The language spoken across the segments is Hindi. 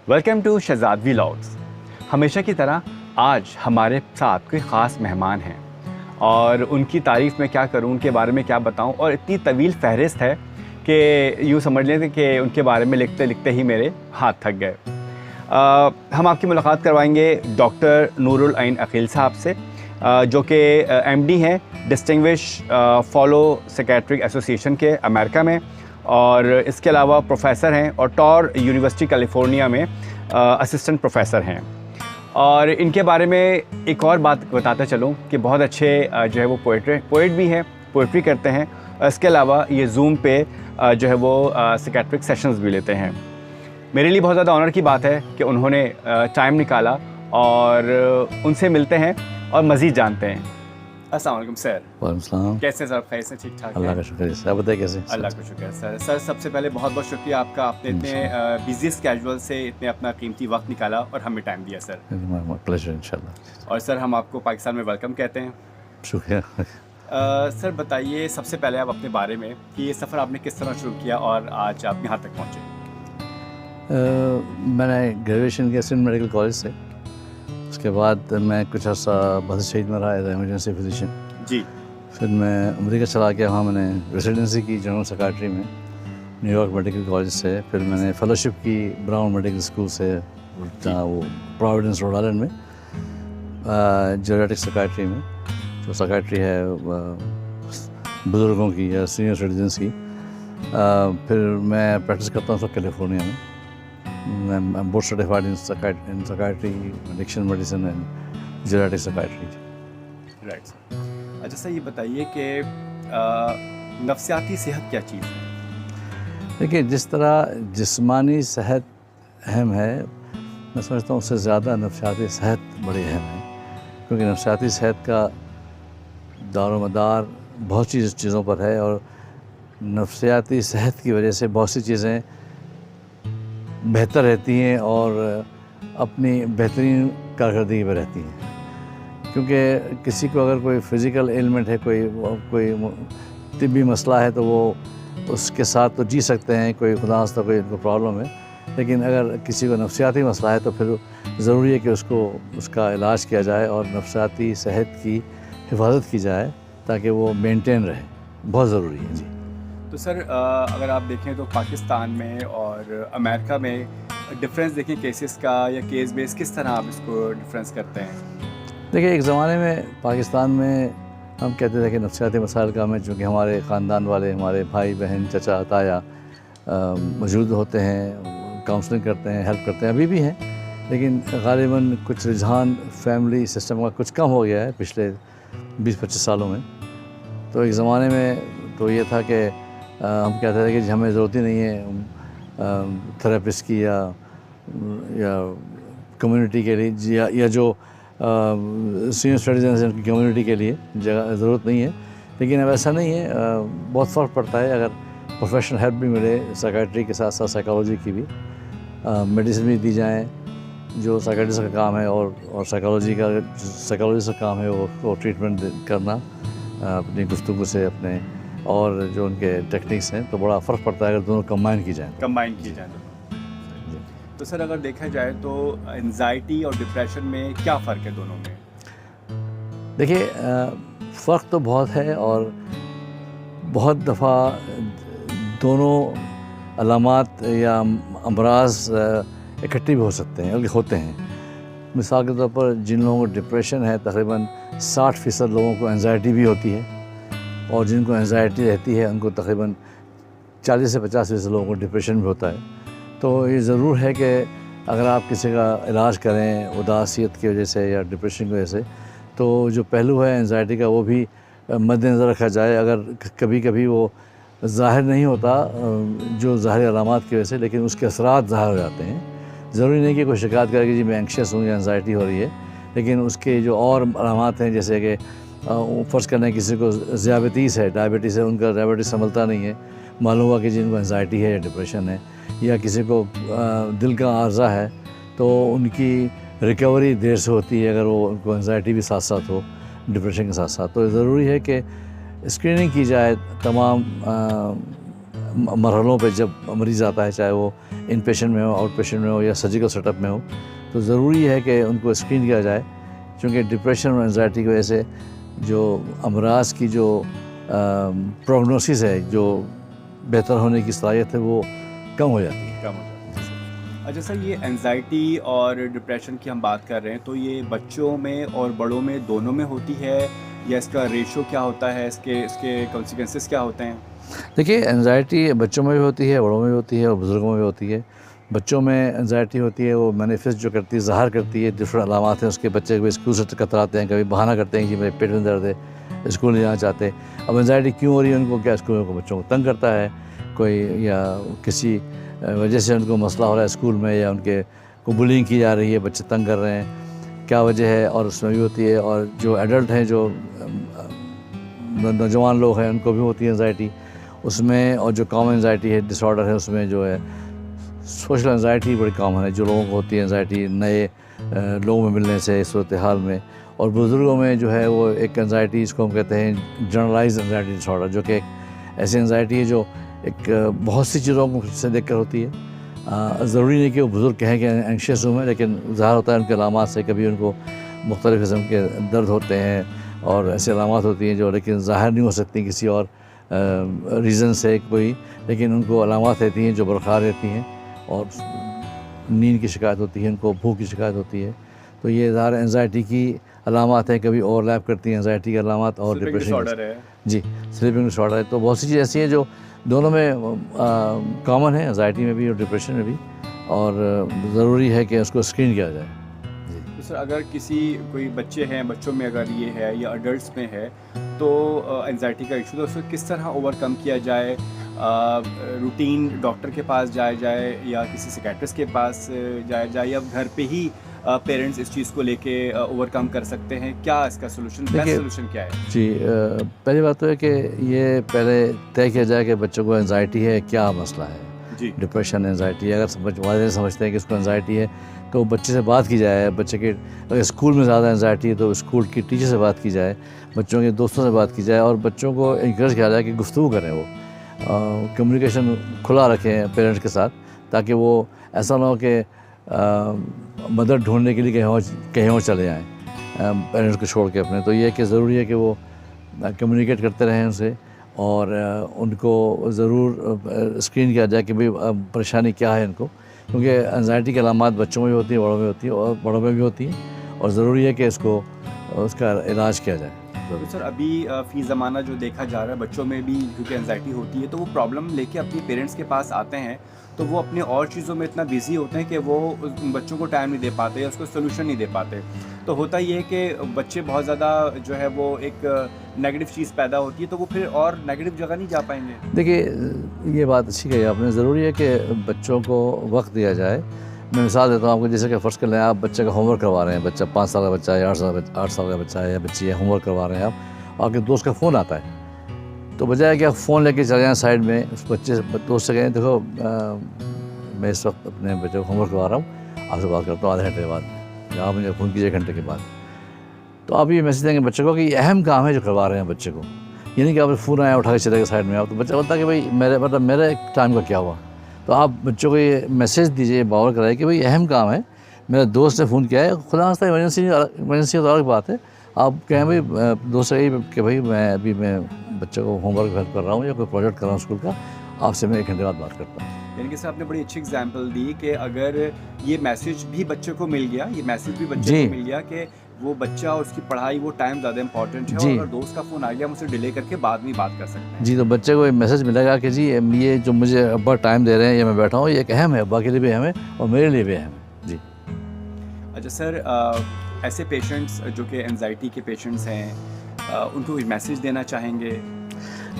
Welcome to Shahzad vlogs. हमेशा की तरह आज हमारे साथ कोई ख़ास मेहमान हैं और उनकी तारीफ़ में क्या करूं, उनके बारे में क्या बताऊं, और इतनी तवील फहरिस्त है कि यूँ समझ लें कि उनके बारे में लिखते लिखते ही मेरे हाथ थक गए। हम आपकी मुलाकात करवाएंगे डॉक्टर नूरुल आइन अकील साहब से, जो कि एमडी हैं डिस्टिंग्विश फॉलो साइकियाट्रिक एसोसिएशन के अमेरिका में, और इसके अलावा प्रोफेसर हैं और टॉर यूनिवर्सिटी कैलिफोर्निया में असिस्टेंट प्रोफेसर हैं। और इनके बारे में एक और बात बताता चलूँ कि बहुत अच्छे जो है वो पोइट भी हैं, पोइट्री करते हैं, और इसके अलावा ये जूम पे जो है वो साइकियाट्रिक सेशंस भी लेते हैं। मेरे लिए बहुत ज़्यादा ऑनर की बात है कि उन्होंने टाइम निकाला और उनसे मिलते हैं और मज़ीद जानते हैं। अस्सलाम वालेकुम सर। वालेकुम सलाम। कैसे सर? खैर से ठीक ठाक? अल्लाह का शुक्र है सर। आप बताइए कैसे? अल्लाह का शुक्र है सर। सर सबसे पहले बहुत बहुत शुक्रिया आपका, आपने इतने बिजी स्केड्यूल से इतने अपना कीमती वक्त निकाला और हमें टाइम दिया सर। प्लेजर इंशाल्लाह। और सर हम आपको पाकिस्तान में वेलकम कहते हैं। शुक्रिया। सर बताइए सबसे पहले आप अपने बारे में कि ये सफ़र आपने किस तरह शुरू किया और आज आप यहाँ तक पहुँचे। मैंने ग्रेजुएशन किया सिंध मेडिकल कॉलेज से। उसके बाद मैं कुछ अर्सा बहस शहीद में रहा एज एमरजेंसी फिजिशियन जी। फिर मैं अमेरिका चला गया, वहाँ मैंने रेसिडेंसी की जनरल सेक्रेटरी में न्यूयॉर्क मेडिकल कॉलेज से। फिर मैंने फेलोशिप की ब्राउन मेडिकल स्कूल से, जहाँ वो प्रोविडेंस रोड आइलैंड में जेरियाट्रिक सेक्रेटरी में, जो सेक्रेटरी है बुज़ुर्गों की या सीनियर सिटीजन्स की। फिर मैं प्रैक्टिस करता हूँ सब कैलिफोर्निया में। I'm board certified in psychiatry, addiction medicine and geriatric psychiatry। Right sir. अच्छा सर ये बताइए कि नफ्सियाती सेहत क्या चीज़ है? देखिए, जिस तरह जिस्मानी सेहत अहम है, मैं समझता हूँ उससे ज़्यादा नफ्सियाती सेहत बड़ी अहम है, क्योंकि नफ्सियाती सेहत का दारोमदार बहुत सी चीज़ों पर है, और नफ्सियाती सेहत की वजह से बहुत सी चीज़ें बेहतर रहती हैं और अपनी बेहतरीन कारकर्दगी पर रहती हैं। क्योंकि किसी को अगर कोई फ़िज़िकल एलिमेंट है, कोई तिब्बी मसला है, तो वो उसके साथ तो जी सकते हैं, कोई खुदा हस्ता कोई उनको प्रॉब्लम है। लेकिन अगर किसी को नफ्सियाती मसला है तो फिर ज़रूरी है कि उसका इलाज किया जाए और नफ्सियाती सेहत की हिफाजत की जाए ताकि वो मेंटेन रहे। बहुत ज़रूरी है जी। तो सर अगर आप देखें तो पाकिस्तान में और अमेरिका में डिफरेंस देखें केसेस का या केस बेस, किस तरह आप इसको डिफरेंस करते हैं? देखिए, एक ज़माने में पाकिस्तान में हम कहते थे कि नफ्सियाती मसाइल का हमें, चूँकि हमारे ख़ानदान वाले, हमारे भाई बहन चचा ताया मौजूद होते हैं, काउंसलिंग करते हैं, हेल्प करते हैं, अभी भी हैं, लेकिन ग़ालिबन कुछ रुझान फैमिली सिस्टम का कुछ कम हो गया है पिछले 20-25 सालों में। तो एक ज़माने में तो ये था कि हम कहते थे कि हमें ज़रूरत ही नहीं है थेरेपिस्ट की या कम्युनिटी के लिए या जो सीनियर सिटीजन हैं उनकी कम्युनिटी के लिए जगह ज़रूरत नहीं है। लेकिन अब ऐसा नहीं है, बहुत फ़र्क पड़ता है अगर प्रोफेशनल हेल्प भी मिले, साइकियाट्री के साथ साथ साइकोलॉजी की भी, मेडिसिन भी दी जाए, जो साइकियाट्रिस्ट का काम है, और साइकोलॉजिस्ट का काम है वो ट्रीटमेंट करना अपनी गुफ्तगू से, अपने और जो उनके टेक्निक्स हैं, तो बड़ा फ़र्क पड़ता है अगर दोनों कंबाइन की जाए तो सर अगर देखा जाए तो एंजाइटी और डिप्रेशन में क्या फ़र्क है दोनों में? देखिए, फ़र्क तो बहुत है, और बहुत दफ़ा दोनों अलामात या अमराज इकट्ठे भी हो सकते हैं, बल्कि होते हैं। मिसाल के तौर पर जिन लोगों को डिप्रेशन है, तकरीबन 60% लोगों को एंजाइटी भी होती है, और जिनको एंजाइटी रहती है उनको तकरीबन 40 से 50% लोगों को डिप्रेशन भी होता है। तो ये ज़रूर है कि अगर आप किसी का इलाज करें उदासियत की वजह से या डिप्रेशन की वजह से, तो जो पहलू है एंजाइटी का वो भी मद्देनज़र रखा जाए। अगर कभी कभी वो ज़ाहिर नहीं होता जो ज़ाहिर अलामात की वजह से, लेकिन उसके असरात ज़ाहिर हो जाते हैं। ज़रूरी नहीं कि कोई शिकायत करे कि जी मैं एंक्शस हूँ या एंजाइटी हो रही है, लेकिन उसके जो और अलामात हैं, जैसे कि फ़र्ज़ करना है किसी को ज़ियाबतीस है, डायबिटीज़ है, उनका डायबिटीज़ संभलता नहीं है, मालूम हुआ कि जिनको एंजाइटी है या डिप्रेशन है, या किसी को दिल का आर्ज़ा है तो उनकी रिकवरी देर से होती है अगर वो उनको एंजाइटी भी साथ साथ हो, डिप्रेशन के साथ साथ। तो ज़रूरी है कि स्क्रीनिंग की जाए तमाम मरहलों पे जब मरीज़ आता है, चाहे वो इन पेशेंट में हो, आउट पेशेंट में हो या सर्जिकल सेटअप में हो, तो ज़रूरी है कि उनको स्क्रीन किया जाए, क्योंकि डिप्रेशन और एंजाइटी की वजह से जो अमराज की जो प्रोग्नोसिस है, जो बेहतर होने की सलाहियत है, वो कम हो जाती है। कम हो जाता है। अच्छा सर, ये एंजाइटी और डिप्रेशन की हम बात कर रहे हैं, तो ये बच्चों में और बड़ों में दोनों में होती है, या इसका रेशो क्या होता है, इसके कॉन्सिक्वेंसेस क्या होते हैं? देखिए, एंजाइटी बच्चों में भी होती है, बड़ों में भी होती है और बुज़ुर्गों में भी होती है। बच्चों में एंजाइटी होती है, वो मैनिफेस्ट जो करती है, ज़ाहिर करती है, डिफरेंट अलामात हैं उसके। बच्चे कभी स्कूल से कतराते हैं, कभी बहाना करते हैं कि मेरे पेट में दर्द है, स्कूल नहीं जाना चाहते। अब एंजाइटी क्यों हो रही है उनको, क्या स्कूल को बच्चों को तंग करता है कोई, या किसी वजह से उनको मसला हो रहा है स्कूल में, या उनके को बुलिंग की जा रही है, बच्चे तंग कर रहे हैं, क्या वजह है, और उसमें भी होती है। और जो एडल्ट हैं, जो नौजवान लोग हैं, उनको भी होती है एंजाइटी उसमें। और जो कॉमन एंजाइटी है, डिसऑर्डर है, उसमें जो है सोशल एंजाइटी बड़ी कॉमन है, जो लोगों को होती है एंजाइटी नए लोगों में मिलने से, सूरत हाल में। और बुज़ुर्गों में जो है वो एक एंजाइटी, इसको हम कहते हैं जनरलाइज एंजाइटी डिसऑर्डर, जो कि एक ऐसी एंजाइटी है जो एक बहुत सी चीज़ों को से देख कर होती है। ज़रूरी नहीं कि वो बुज़ुर्ग कहें कि एंशियस हूँ मैं, लेकिन ज़ाहिर होता है उनके अलामात से। कभी उनको मुख्तलिफ़ किस्म के दर्द होते हैं और ऐसी अलामात होती हैं जो लेकिन ज़ाहिर नहीं हो सकती किसी और रीज़न से कोई, लेकिन उनको अलामात रहती हैं जो बरकरार रहती हैं। और नींद की शिकायत होती है, उनको भूख की शिकायत होती है। तो ये ज़ाहिर एंजाइटी की अलामात हैं, कभी ओवरलैप करती हैं एंजाइटी की अलामात और डिप्रेशन डिसऑर्डर है। जी, स्लीपिंग डिसऑर्डर है। तो बहुत सी चीज़ें ऐसी हैं जो दोनों में कॉमन है, एंजाइटी में भी और डिप्रेशन में भी, और ज़रूरी है कि उसको स्क्रीन किया जाए। तो सर, अगर कोई बच्चे हैं, बच्चों में अगर ये है या अडल्ट्स में है, तो एंजाइटी का इशू, तो उसको किस तरह ओवरकम किया जाए? रूटीन डॉक्टर के पास जाया जाए, या किसी साइकियाट्रिस्ट के पास जाया जाए, या घर पे ही पेरेंट्स इस चीज़ को लेके ओवरकम कर सकते हैं? क्या इसका सोल्यूशन, बेस्ट सोल्यूशन क्या है? जी, पहली बात तो है कि ये पहले तय किया जाए कि बच्चों को एंजाइटी है, क्या मसला है। जी। डिप्रेशन, एंजाइटी, अगर वालिदैन समझते हैं कि इसको एंजाइटी है, तो बच्चे से बात की जाए। बच्चे के अगर स्कूल में ज़्यादा एंजाइटी है तो स्कूल की टीचर से बात की जाए, बच्चों के दोस्तों से बात की जाए, और बच्चों को इंकरेज किया जाए कि गुफ्तगू करें, वो कम्युनिकेशन खुला रखें पेरेंट्स के साथ, ताकि वो ऐसा ना हो कि मदद ढूंढने के लिए कहीं और चले जाएँ पेरेंट्स को छोड़ के अपने। तो ये है कि ज़रूरी है कि वो कम्युनिकेट करते रहें उनसे, और उनको ज़रूर स्क्रीन किया जाए कि भाई परेशानी क्या है इनको, क्योंकि एंजाइटी की अलामात बच्चों में भी होती है, बड़ों में होती है, और बड़ों में भी होती है, और ज़रूरी है कि उसका इलाज किया जाए। तो सर, अभी फ़ी ज़माना जो देखा जा रहा है, बच्चों में भी क्योंकि एंजाइटी होती है, तो वो प्रॉब्लम लेके अपने पेरेंट्स के पास आते हैं, तो वो अपने और चीज़ों में इतना बिज़ी होते हैं कि वो उन बच्चों को टाइम नहीं दे पाते या उसको सोल्यूशन नहीं दे पाते। तो होता ये है कि बच्चे बहुत ज़्यादा जो है वो एक नेगेटिव चीज़ पैदा होती है, तो वो फिर और नेगेटिव जगह नहीं जा पाएंगे। देखिए, ये बात अच्छी कही आपने। ज़रूरी है कि बच्चों को वक्त दिया जाए। मैं मिसाल देता हूँ आपको, जैसे कि फ़र्ज़ कर लें आप बच्चे का होमवर्क करवा रहे हैं, बच्चा 5 साल का बच्चा है, 8 साल का बच्चा है या बच्ची है, होमवर्क करवा रहे हैं आप, आपके दोस्त का फ़ोन आता है, तो बजाय कि आप फ़ोन लेके चले जाएँ साइड में, उस दोस्त से कहें, देखो मैं इस वक्त अपने बच्चे को होमवर्क करवा रहा हूँ, आपसे बात करता हूँ आधे घंटे के बाद, या आप मुझे फ़ोन कीजिए घंटे के बाद। तो आप ये मैसेज देंगे बच्चे को कि ये अहम काम है जो करवा रहे हैं बच्चे को, ये नहीं कि आप फ़ोन आया उठा के चले गए साइड में आप। तो बच्चा बोलता है कि भाई मेरे टाइम का क्या हुआ। तो आप बच्चों को ये मैसेज दीजिए, बावर कराइए कि भाई अहम काम है, मेरे दोस्त ने फ़ोन किया है, खुदा नास्ता इमरजेंसी तो अलग बात है। आप कहें भाई दोस्त से कि भाई मैं बच्चे को होमवर्क हेल्प कर रहा हूँ या कोई प्रोजेक्ट कर रहा हूँ स्कूल का, आपसे मैं 1 घंटे बाद बात करता हूँ। यानी कि सर, आपने बड़ी अच्छी एग्जांपल दी कि अगर ये मैसेज भी बच्चे को मिल गया, को मिल गया कि वो बच्चा और उसकी पढ़ाई, वो टाइम ज़्यादा इंपॉर्टेंट है, और अगर दोस्त का फ़ोन आ गया, हम उसे डिले करके बाद में बात कर सकते हैं। जी, तो बच्चे को एक मैसेज मिलेगा कि जी ये जो मुझे अब्बा टाइम दे रहे हैं, ये मैं बैठा हूँ, ये एक अहम है, अब्बा के लिए भी अहम है और मेरे लिए भी अहम है। जी। अच्छा सर, ऐसे पेशेंट्स जो कि एंजाइटी के पेशेंट्स हैं, उनको मैसेज देना चाहेंगे?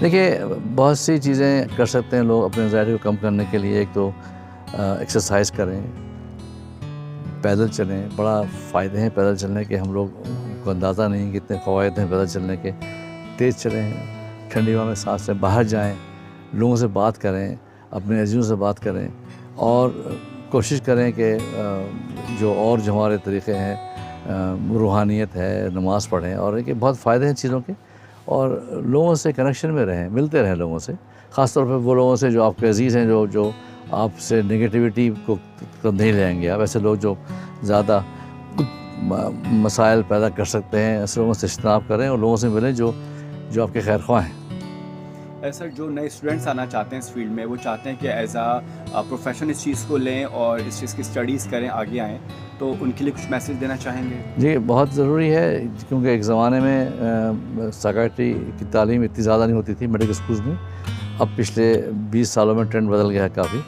देखिए, बहुत सी चीज़ें कर सकते हैं लोग अपने एंजाइटी को कम करने के लिए। एक तो एक्सरसाइज करें, पैदल चलें, बड़ा फ़ायदे हैं पैदल चलने के, हम लोग को अंदाज़ा नहीं कितने फ़वायद हैं पैदल चलने के। तेज़ चलें, ठंडी हवा में सांस लें, बाहर जाएं, लोगों से बात करें, अपने अज़ीज़ों से बात करें, और कोशिश करें कि जो हमारे तरीक़े हैं, रूहानियत है, नमाज़ पढ़ें, और एक बहुत फ़ायदे हैं चीज़ों के, और लोगों से कनेक्शन में रहें, मिलते रहें लोगों से, ख़ास तौर पे वो लोगों से जो आपके अज़ीज़ हैं, जो आपसे नेगेटिविटी को नहीं लेंगे। आप ऐसे लोग जो ज़्यादा मसाइल पैदा कर सकते हैं, ऐसे लोगों से इज्तनाब करें और लोगों से मिलें जो आपके खैर ख्वाह हैं। सर, जो नए स्टूडेंट्स आना चाहते हैं इस फील्ड में, वो चाहते हैं कि एज आ प्रोफेशन इस चीज़ को लें और इस चीज़ की स्टडीज़ करें, आगे आएँ, तो उनके लिए कुछ मैसेज देना चाहेंगे? जी, बहुत ज़रूरी है, क्योंकि एक ज़माने में साइकियाट्री की तालीम इतनी ज़्यादा नहीं होती थी मेडिकल स्कूल्स में। अब पिछले 20 सालों में ट्रेंड बदल गया है काफ़ी।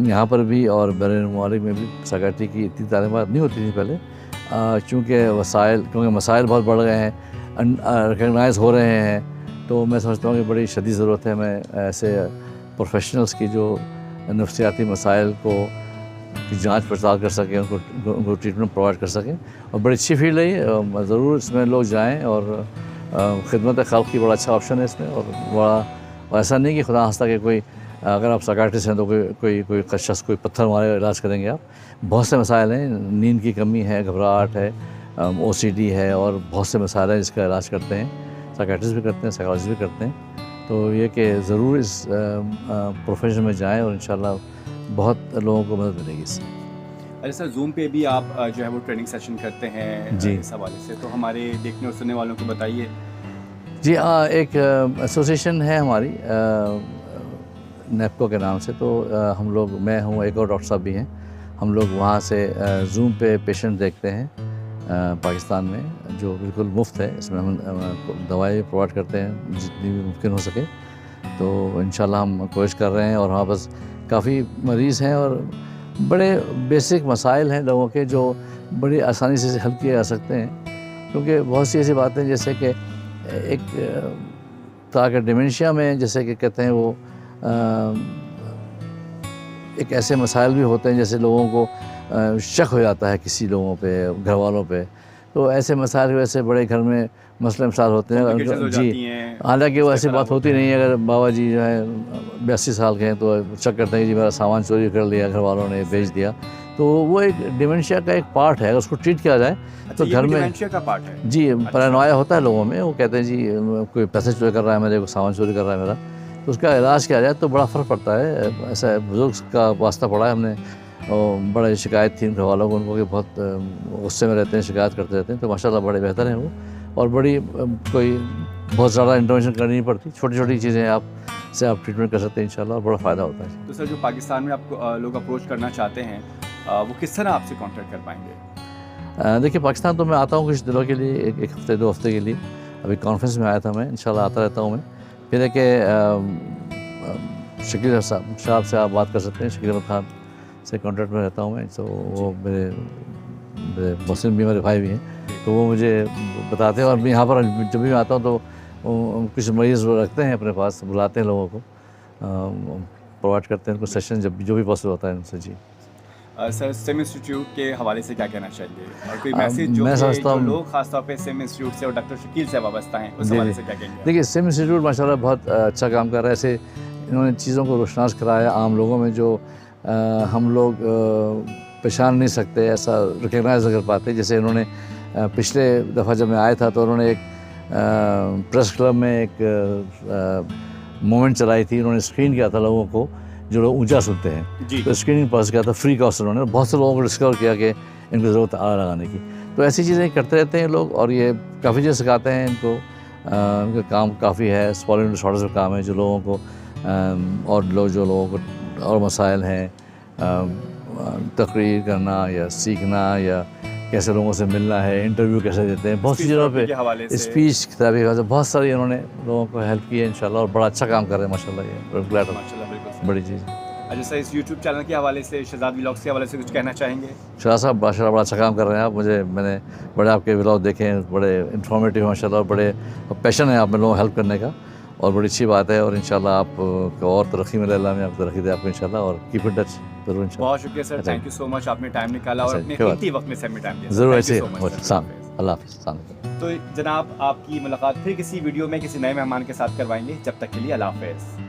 यहाँ पर भी और बैरून ममालिक में भी साइकियाट्री की इतनी तालीमात नहीं होती थी पहले, क्योंकि मसाइल बहुत बढ़ गए हैं, रिकगनाइज़ हो रहे हैं। तो मैं समझता हूँ कि बड़ी शदीद ज़रूरत है मैं ऐसे प्रोफेशनल्स की जो नफ्सियाती मसाइल की जांच पड़ताल कर सकें, उनको ट्रीटमेंट प्रोवाइड कर सकें। और बड़ी अच्छी फील्ड है ये, ज़रूर इसमें लोग जाएँ और खिदमत खल्क़ की बड़ा अच्छा ऑप्शन है इसमें। और ऐसा नहीं कि खुदा हंसता कि कोई अगर आप साइकियाट्रिस्ट हैं तो कोई शख्स कोई पत्थर मारे इलाज करेंगे आप। बहुत से मसाइल हैं, नींद की कमी है, घबराहट है, OCD है और बहुत से मसाइल हैं जिसका इलाज करते हैं, साइकियाट्रिस्ट भी करते हैं, साइकोलॉजिस्ट भी करते हैं। तो ये कि ज़रूर इस प्रोफेशन में जाएँ और इंशाल्लाह बहुत लोगों को मदद मिलेगी इससे। अरे सर, ज़ूम पे भी आप जो है वो ट्रेनिंग सेशन करते हैं जी। इस हवाले से, तो हमारे देखने और सुनने वालों को बताइए। जी हाँ, एक एसोसिएशन है हमारी नेपको के नाम से। तो हम लोग, मैं हूँ, एक और डॉक्टर साहब भी हैं, हम लोग वहाँ से ज़ूम पे पेशेंट देखते हैं पाकिस्तान में, जो बिल्कुल मुफ्त है। इसमें हम दवाई प्रोवाइड करते हैं जितनी भी मुमकिन हो सके। तो इंशाल्लाह हम कोशिश कर रहे हैं और वहाँ बस काफ़ी मरीज़ हैं और बड़े बेसिक मसाइल हैं लोगों के जो बड़ी आसानी से हल किए जा सकते हैं। क्योंकि बहुत सी ऐसी बातें जैसे कि एक तरह के डिमेंशिया में, जैसे कि कहते हैं वो एक ऐसे मसाइल भी होते हैं जैसे लोगों को शक हो जाता है किसी लोगों पे, घर वालों पे। तो ऐसे मसाइल की वजह से बड़े घर में मसले मसाइल होते हैं। जी, हालांकि वो ऐसी बात होती नहीं है। अगर बाबा जी जो है 82 साल के हैं तो शक करते हैं कि जी मेरा सामान चोरी कर लिया, घर वालों ने बेच दिया। तो वो एक डिमेंशिया का एक पार्ट है, अगर उसको ट्रीट किया जाए तो घर में डिमेंशिया का पार्ट है। जी, पैरानोया होता है लोगों में। वो कहते हैं जी कोई पैसे चोरी कर रहा है मेरे, को सामान चोरी कर रहा है मेरा, तो उसका इलाज किया जाए तो बड़ा फ़र्क पड़ता है। ऐसा बुजुर्ग का वास्ता पड़ा है हमने, बड़े शिकायत थी उनके वालों को, उनको कि बहुत गुस्से में रहते हैं, शिकायत करते रहते हैं। तो माशाल्लाह बड़े बेहतर हैं वो, और बड़ी कोई बहुत ज़्यादा इंटरवेंशन करनी नहीं पड़ती, छोटी छोटी चीज़ें आप ट्रीटमेंट कर सकते हैं इंशाल्लाह, और बड़ा फ़ायदा होता है। तो सर, जो पाकिस्तान में आपको लोग अप्रोच करना चाहते हैं, वो किस तरह आपसे कांटेक्ट कर पाएंगे? देखिए, पाकिस्तान तो मैं आता हूँ कुछ दिनों के लिए, एक हफ़्ते 2 हफ़्ते के लिए। अभी कॉन्फ्रेंस में आया था मैं, इंशाल्लाह आता रहता हूँ मैं। फिर है कि शकील साहब से आप बात कर सकते हैं, शकील अहमद खान से कॉन्टैक्ट में रहता हूँ मैं। तो वो मेरे मुस्लिम भी, मेरे भाई भी हैं, तो वो मुझे बताते हैं। और मैं यहाँ पर जब भी मैं आता हूँ तो कुछ मरीज़ रखते हैं अपने पास, बुलाते हैं लोगों को, प्रोवाइड करते हैं उनको सेशन जो भी पॉसिबल होता है उनसे। जी सर, सिम इंस्टीट्यूट के हवाले से क्या कहना चाहिए, और कोई मैसेज जो लोग खासतौर पे सिम इंस्टीट्यूट से और डॉक्टर शकील से वाबस्ता हैं, उस हवाले से क्या कहेंगे? देखिए, सिम इंस्टीट्यूट माशाल्लाह बहुत अच्छा काम कर रहा है। ऐसे इन्होंने चीज़ों को रोशनास कराया आम लोगों में, जो हम लोग पहचान नहीं सकते, ऐसा रिकगनाइज कर पाते। जैसे इन्होंने पिछले दफ़ा जब मैं आया था तो उन्होंने एक प्रेस क्लब में एक मूवमेंट चलाई थी। उन्होंने स्क्रीन किया था लोगों को जो लोग ऊंचा सुनते हैं, तो स्क्रीनिंग पास किया था फ्री कॉस्ट। उन्होंने बहुत से लोगों को डिस्कवर किया कि इनको ज़रूरत आला लगाने की। तो ऐसी चीज़ें करते रहते हैं लोग, और ये काफ़ी चीज़ें सिखाते हैं इनको। इनका काम काफ़ी है, स्मॉल डिसऑर्डर्स का काम है, जो लोगों को जो लोगों को और मसाइल हैं, तकरीर करना या सीखना, या कैसे लोगों से मिलना है, इंटरव्यू कैसे देते हैं, बहुत सी जगहों पे स्पीच की तरह बहुत सारी इन्होंने लोगों को हेल्प की है इंशाल्लाह, और बड़ा अच्छा काम कर रहे हैं माशाल्लाह। ये माशाल्लाह बड़ी चीज़। अच्छा सर, इस यूट्यूब चैनल के हवाले से, शहजाद व्लॉग्स के हवाले से कुछ कहना चाहेंगे? शाह साहब माशाल्लाह बड़ा अच्छा काम कर रहे हैं आप। मैंने बड़े आपके व्लॉग देखे हैं, बड़े इन्फॉर्मेटिव माशाल्लाह, बड़े पैशन है आप में लोगों को हेल्प करने का, और बड़ी अच्छी बात है। और इंशाल्लाह आपको और तरक्की मिले, अल्लाह में आपको तरक्की दे आपको इंशाल्लाह, और कीप इन टच ज़रूर इंशाल्लाह। बहुत शुक्रिया sir, thank you so much, आपने टाइम निकाला और अपने कीमती वक्त में से हमें टाइम दिया। ज़रूर ऐसे अल्लाह हाफ़िज़। तो जनाब, आपकी मुलाकात फिर किसी वीडियो में किसी नए मेहमान के साथ करवाएंगे। जब तक के लिए अल्लाह हाफ़िज़।